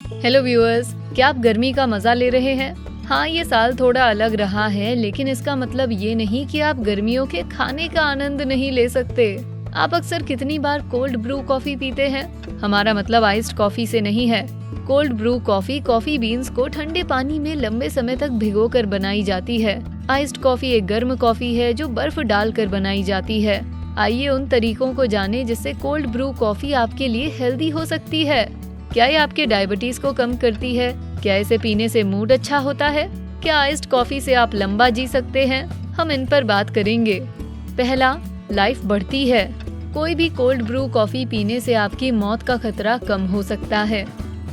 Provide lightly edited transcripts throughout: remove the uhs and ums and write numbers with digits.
Hello viewers, क्या आप गर्मी का मजा ले रहे हैं? हाँ, ये साल थोड़ा अलग रहा है, लेकिन इसका मतलब ये नहीं कि आप गर्मियों के खाने का आनंद नहीं ले सकते। आप अक्सर कितनी बार कोल्ड ब्रू कॉफी पीते हैं? हमारा मतलब आइस्ड कॉफी से नहीं है। Cold brew coffee coffee beans को ठंडे पानी में लंबे समय तक भिगोकर बनाई जाती है। आइस्ड कॉफी एक गर्म कॉफी है जो बर्फ डालकर बनाई जाती है। आइए उन तरीकों को जानें जिससे कोल्ड ब्रू कॉफी आपके लिए हेल्दी हो सकती है। क्या ये आपके डायबिटीज को कम करती है? क्या इसे पीने से मूड अच्छा होता है? क्या आइस्ड कॉफी से आप लंबा जी सकते हैं? हम इन पर बात करेंगे। पहला, लाइफ बढ़ती है। कोई भी कोल्ड ब्रू कॉफी पीने से आपकी मौत का खतरा कम हो सकता है।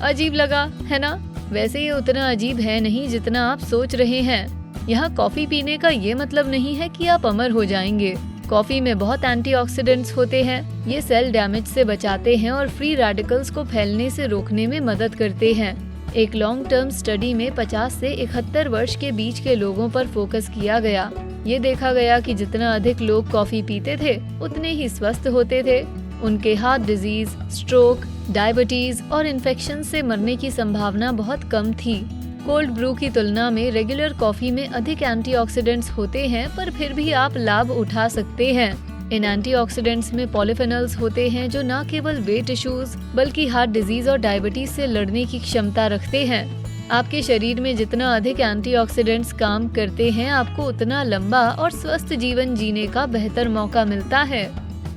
अजीब लगा, है ना? वैसे ये उतना अजीब है नहीं जितना आप सोच रहे हैं। यहाँ कॉफी पीने का ये मतलब नहीं है कि आप अमर हो जाएंगे। कॉफी में बहुत एंटीऑक्सीडेंट्स होते हैं। ये सेल डैमेज से बचाते हैं और फ्री रेडिकल्स को फैलने से रोकने में मदद करते हैं। एक लॉन्ग टर्म स्टडी में 50 से 71 वर्ष के बीच के लोगों पर फोकस किया गया। ये देखा गया कि जितना अधिक लोग कॉफी पीते थे उतने ही स्वस्थ होते थे। उनके हार्ट डिजीज, स्ट्रोक, डायबिटीज और इन्फेक्शन से मरने की संभावना बहुत कम थी। कोल्ड ब्रू की तुलना में रेगुलर कॉफी में अधिक एंटीऑक्सीडेंट्स होते हैं, पर फिर भी आप लाभ उठा सकते हैं। इन एंटीऑक्सीडेंट्स में पॉलीफेनॉल्स होते हैं जो न केवल वेट इश्यूज बल्कि हार्ट डिजीज और डायबिटीज से लड़ने की क्षमता रखते हैं। आपके शरीर में जितना अधिक एंटीऑक्सीडेंट्स काम करते हैं, आपको उतना लंबा और स्वस्थ जीवन जीने का बेहतर मौका मिलता है।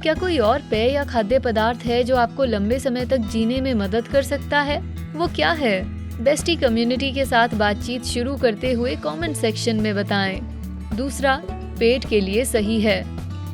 क्या कोई और पेय या खाद्य पदार्थ है जो आपको लंबे समय तक जीने में मदद कर सकता है? वो क्या है? बेस्टी कम्युनिटी के साथ बातचीत शुरू करते हुए कमेंट सेक्शन में बताएं। दूसरा, पेट के लिए सही है।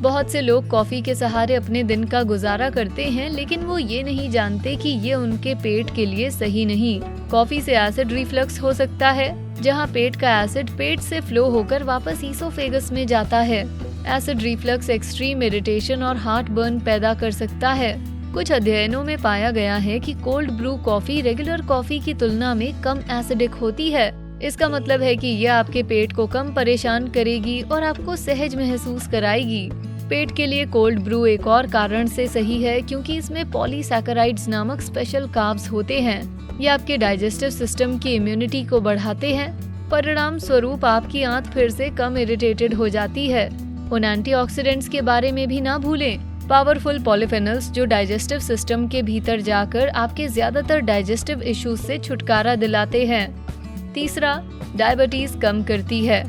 बहुत से लोग कॉफी के सहारे अपने दिन का गुजारा करते हैं, लेकिन वो ये नहीं जानते कि ये उनके पेट के लिए सही नहीं। कॉफी से एसिड रिफ्लक्स हो सकता है, जहाँ पेट का एसिड पेट से फ्लो होकर वापस ईसोफेगस में जाता है। एसिड रिफ्लक्स एक्सट्रीम इरिटेशन और हार्ट बर्न पैदा कर सकता है। कुछ अध्ययनों में पाया गया है कि cold brew coffee regular coffee की तुलना में कम एसिडिक होती है। इसका मतलब है कि यह आपके पेट को कम परेशान करेगी और आपको सहज महसूस कराएगी। पेट के लिए कोल्ड ब्रू एक और कारण से सही है क्योंकि इसमें पॉलीसैकेराइड्स नामक स्पेशल कार्ब्स होते हैं। ये आपके डाइजेस्टिव सिस्टम की इम्यूनिटी को बढ़ाते हैं। परिणाम स्वरूप आपकी आंत फिर से कम इरिटेटेड हो जाती है। उन एंटीऑक्सीडेंट्स के बारे में भी ना भूलें। पावरफुल पॉलीफेनॉल्स जो डाइजेस्टिव सिस्टम के भीतर जाकर आपके ज्यादातर डाइजेस्टिव इश्यूज से छुटकारा दिलाते हैं। तीसरा, डायबिटीज कम करती है।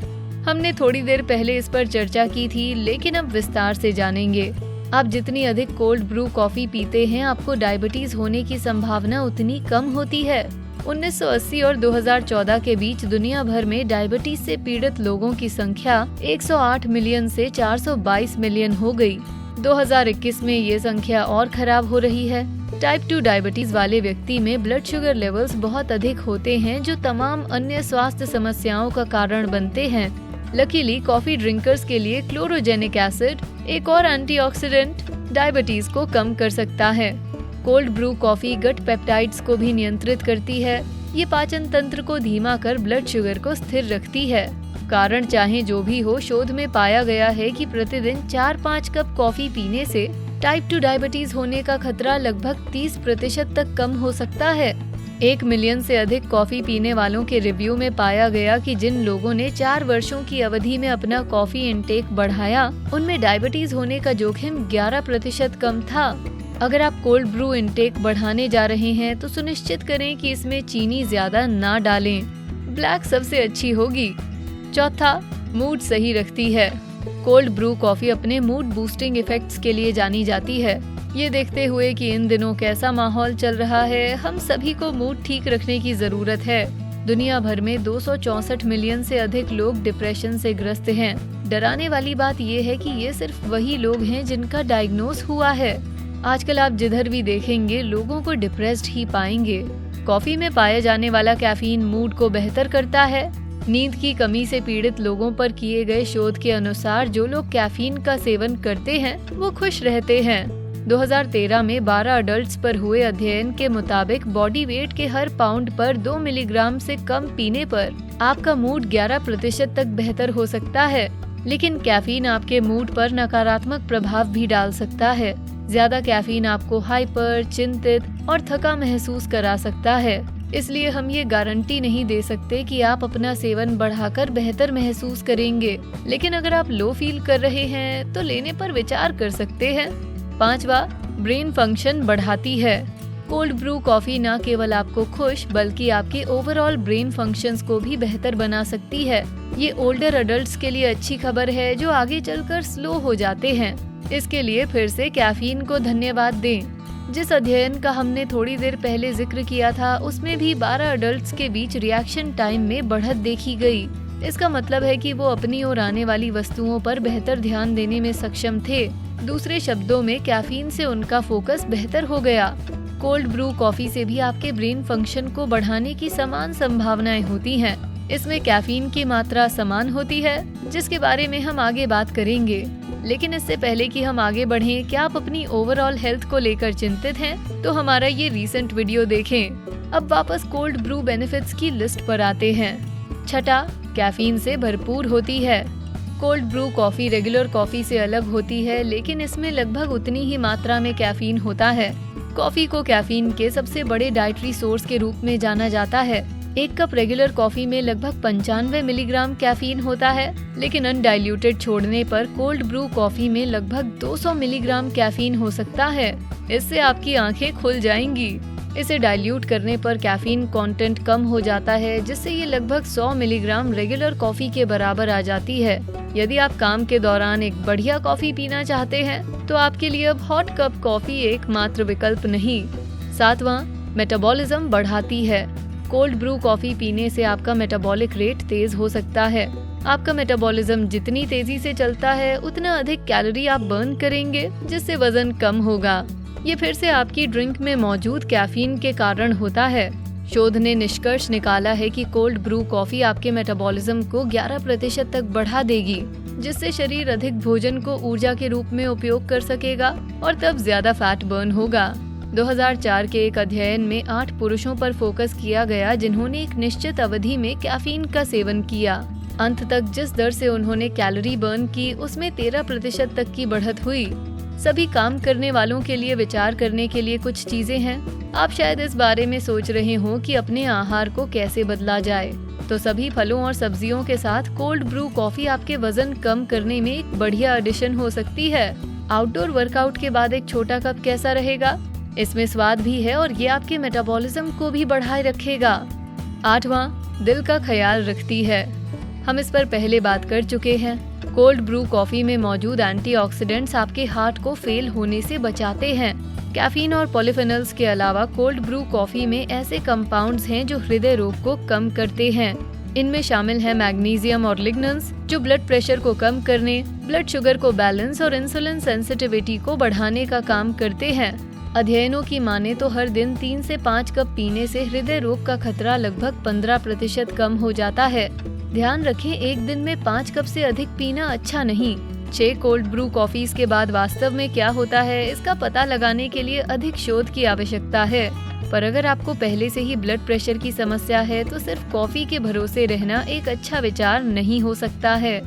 हमने थोड़ी देर पहले इस पर चर्चा की थी, लेकिन अब विस्तार से जानेंगे। आप जितनी अधिक कोल्ड ब्रू कॉफी पीते हैं, आपको डायबिटीज होने की संभावना उतनी कम होती है। 1980 और 2014 के बीच दुनिया भर में डायबिटीज से पीड़ित लोगों की संख्या 108 मिलियन से 422 मिलियन हो गई। 2021 में ये संख्या और खराब हो रही है। टाइप 2 डायबिटीज वाले व्यक्ति में ब्लड शुगर लेवल्स बहुत अधिक होते हैं, जो तमाम अन्य स्वास्थ्य समस्याओं का कारण बनते हैं। लकीली कॉफी ड्रिंकर्स के लिए क्लोरोजेनिक एसिड, एक और एंटीऑक्सीडेंट, डायबिटीज को कम कर सकता है। कोल्ड ब्रू कॉफी गट पेप्टाइड्स को भी नियंत्रित करती है। ये पाचन तंत्र को धीमा कर ब्लड शुगर को स्थिर रखती है। कारण चाहे जो भी हो, शोध में पाया गया है कि प्रतिदिन 4-5 कप कॉफी पीने से टाइप 2 डायबिटीज होने का खतरा लगभग 30% तक कम हो सकता है। 1 मिलियन से अधिक कॉफी पीने वालों के रिव्यू में पाया गया कि जिन लोगों ने 4 वर्षों की अवधि में अपना कॉफी इंटेक बढ़ाया, उनमें डायबिटीज होने का जोखिम 11% कम था। अगर आप कोल्ड ब्रू इंटेक बढ़ाने जा रहे हैं तो सुनिश्चित करें कि इसमें चीनी ज्यादा ना डालें। ब्लैक सबसे अच्छी होगी। चौथा, मूड सही रखती है। कोल्ड ब्रू कॉफी अपने मूड बूस्टिंग इफेक्ट्स के लिए जानी जाती है। ये देखते हुए कि इन दिनों कैसा माहौल चल रहा है, हम सभी को मूड ठीक रखने की जरूरत है। दुनिया भर में 264 मिलियन से अधिक लोग डिप्रेशन से ग्रस्त हैं। डराने वाली बात यह है कि ये सिर्फ वही लोग हैं जिनका डायग्नोस हुआ है। आजकल आप जिधर भी देखेंगे लोगों को डिप्रेस्ड ही पाएंगे। कॉफी में पाया जाने वाला कैफीन मूड को बेहतर करता है। नींद की कमी से पीड़ित लोगों पर किए गए शोध के अनुसार जो लोग कैफीन का सेवन करते हैं वो खुश रहते हैं। 2013 में 12 अडल्ट्स पर हुए अध्ययन के मुताबिक बॉडी वेट के हर पाउंड पर 2 मिलीग्राम से कम पीने पर आपका मूड 11% तक बेहतर हो सकता है। लेकिन कैफीन आपके मूड पर नकारात्मक प्रभाव भी डाल सकता है। ज्यादा कैफीन आपको हाइपर, चिंतित और थका महसूस करा सकता है। इसलिए हम ये गारंटी नहीं दे सकते कि आप अपना सेवन बढ़ाकर बेहतर महसूस करेंगे, लेकिन अगर आप लो फील कर रहे हैं तो लेने पर विचार कर सकते हैं। 5वां, ब्रेन फंक्शन बढ़ाती है। कोल्ड ब्रू कॉफी न केवल आपको खुश बल्कि आपके ओवरऑल ब्रेन फंक्शंस को भी बेहतर बना सकती है। ये ओल्डर अडल्ट्स के लिए अच्छी खबर है जो आगे चलकर स्लो हो जाते हैं। इसके लिए फिर से कैफीन को धन्यवाद दें। जिस अध्ययन का हमने थोड़ी देर पहले जिक्र किया था उसमें भी 12 अडल्ट्स के बीच रिएक्शन टाइम में बढ़त देखी गई। इसका मतलब है कि वो अपनी ओर आने वाली वस्तुओं पर बेहतर ध्यान देने में सक्षम थे। दूसरे शब्दों में कैफीन से उनका फोकस बेहतर हो गया। कोल्ड ब्रू कॉफी से भी आपके ब्रेन फंक्शन को बढ़ाने की समान संभावनाएं होती हैं। इसमें कैफीन की मात्रा समान होती है, जिसके बारे में हम आगे बात करेंगे। लेकिन इससे पहले कि हम आगे बढ़ें, क्या आप अपनी ओवरऑल हेल्थ को लेकर चिंतित हैं? तो हमारा ये रीसेंट वीडियो देखें। अब वापस कोल्ड ब्रू बेनिफिट्स की लिस्ट पर आते हैं। 6, कैफीन से भरपूर होती है। Cold brew coffee regular coffee से अलग होती है, लेकिन इसमें लगभग उतनी ही मात्रा में कैफीन होता है। कॉफी को कैफीन के सबसे बड़े डाइटरी सोर्स के रूप में जाना जाता है। 1 कप रेगुलर कॉफी में लगभग 95 मिलीग्राम कैफीन होता है, लेकिन अनडाइल्यूटेड छोड़ने पर कोल्ड ब्रू कॉफी में लगभग 200 मिलीग्राम कैफीन हो सकता है। इससे आपकी आंखें खुल जाएंगी। इसे डाइल्यूट करने पर कैफीन कंटेंट कम हो जाता है, जिससे ये लगभग 100 मिलीग्राम रेगुलर कॉफी के बराबर आ जाती है। यदि आप काम के दौरान एक बढ़िया कॉफी पीना चाहते हैं तो आपके लिए अब हॉट कप कॉफी एकमात्र विकल्प नहीं। 7वां, मेटाबॉलिज्म बढ़ाती है। कोल्ड ब्रू कॉफी पीने से आपका मेटाबॉलिक रेट तेज हो सकता है। आपका मेटाबॉलिज्म जितनी तेजी से चलता है उतना अधिक कैलोरी आप बर्न करेंगे, जिससे वजन कम होगा। ये फिर से आपकी ड्रिंक में मौजूद कैफीन के कारण होता है। शोध ने निष्कर्ष निकाला है कि कोल्ड ब्रू कॉफी आपके मेटाबॉलिज्म को 11% तक बढ़ा देगी, जिससे शरीर अधिक भोजन को ऊर्जा के रूप में उपयोग कर सकेगा और तब ज्यादा फैट बर्न होगा। 2004 के एक अध्ययन में 8 पुरुषों पर फोकस किया गया जिन्होंने एक निश्चित अवधि में कैफीन का सेवन किया। अंत तक जिस दर से उन्होंने कैलोरी बर्न की उसमें 13% तक की बढ़त हुई। सभी काम करने वालों के लिए विचार करने के लिए कुछ चीजें हैं। आप शायद इस बारे में सोच रहे हो कि अपने आहार को कैसे बदला जाए। तो सभी फलों और सब्जियों के साथ कोल्ड ब्रू कॉफी आपके वजन कम करने में एक बढ़िया एडिशन हो सकती है। आउटडोर वर्कआउट के बाद एक छोटा कप कैसा रहेगा? इसमें स्वाद भी है और ये आपके मेटाबॉलिज्म को भी बढ़ाए रखेगा। 8वां, दिल का ख्याल रखती है। हम इस पर पहले बात कर चुके हैं। कोल्ड ब्रू कॉफी में मौजूद एंटीऑक्सीडेंट्स आपके हार्ट को फेल होने से बचाते हैं। कैफीन और पॉलीफेनॉल्स के अलावा कोल्ड ब्रू कॉफी में ऐसे कंपाउंड्स हैं जो हृदय रोग को कम करते हैं। इनमें शामिल है मैग्नीशियम और लिग्नन्स, जो ब्लड प्रेशर को कम करने, ब्लड शुगर को बैलेंस और इंसुलिन सेंसिटिविटी को बढ़ाने का काम करते हैं। अध्ययनों की माने तो हर दिन 3 से 5 कप पीने से हृदय रोग का खतरा लगभग 15% कम हो जाता है। ध्यान रखें, एक दिन में 5 कप से अधिक पीना अच्छा नहीं। 6 कोल्ड ब्रू कॉफीज के बाद वास्तव में क्या होता है, इसका पता लगाने के लिए अधिक शोध की आवश्यकता है। पर अगर आपको पहले से ही ब्लड प्रेशर की समस्या है तो सिर्फ कॉफी के भरोसे रहना एक अच्छा विचार नहीं हो सकता है।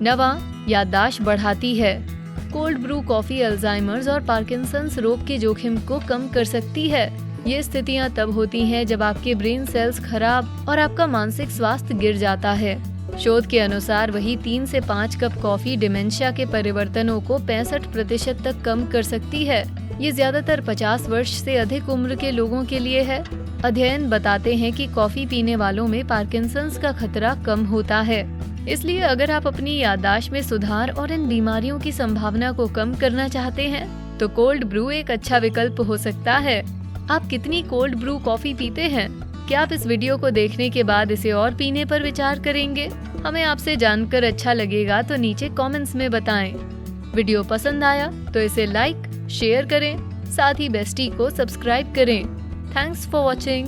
9वां, याददाश्त बढ़ाती है। कोल्ड ब्रू कॉफी अल्जाइमर्स और पार्किंसंस रोग के जोखिम को कम कर सकती है। ये स्थितियां तब होती हैं जब आपके ब्रेन सेल्स खराब और आपका मानसिक स्वास्थ्य गिर जाता है। शोध के अनुसार वही 3 से 5 कप कॉफी डिमेंशिया के परिवर्तनों को 65% तक कम कर सकती है। ये ज्यादातर 50 वर्ष से अधिक उम्र के लोगों के लिए है। अध्ययन बताते हैं कि कॉफी पीने वालों में पार्किंसंस का खतरा कम होता है। इसलिए अगर आप अपनी याददाश्त में सुधार और इन बीमारियों की संभावना को कम करना चाहते हैं तो कोल्ड ब्रू एक अच्छा विकल्प हो सकता है। आप कितनी कोल्ड ब्रू कॉफी पीते हैं? क्या आप इस वीडियो को देखने के बाद इसे और पीने पर विचार करेंगे? हमें आपसे जानकर अच्छा लगेगा तो नीचे कमेंट्स में बताएं। वीडियो पसंद आया तो इसे लाइक, शेयर करें, साथ ही बेस्टी को सब्सक्राइब करें। Thanks for watching.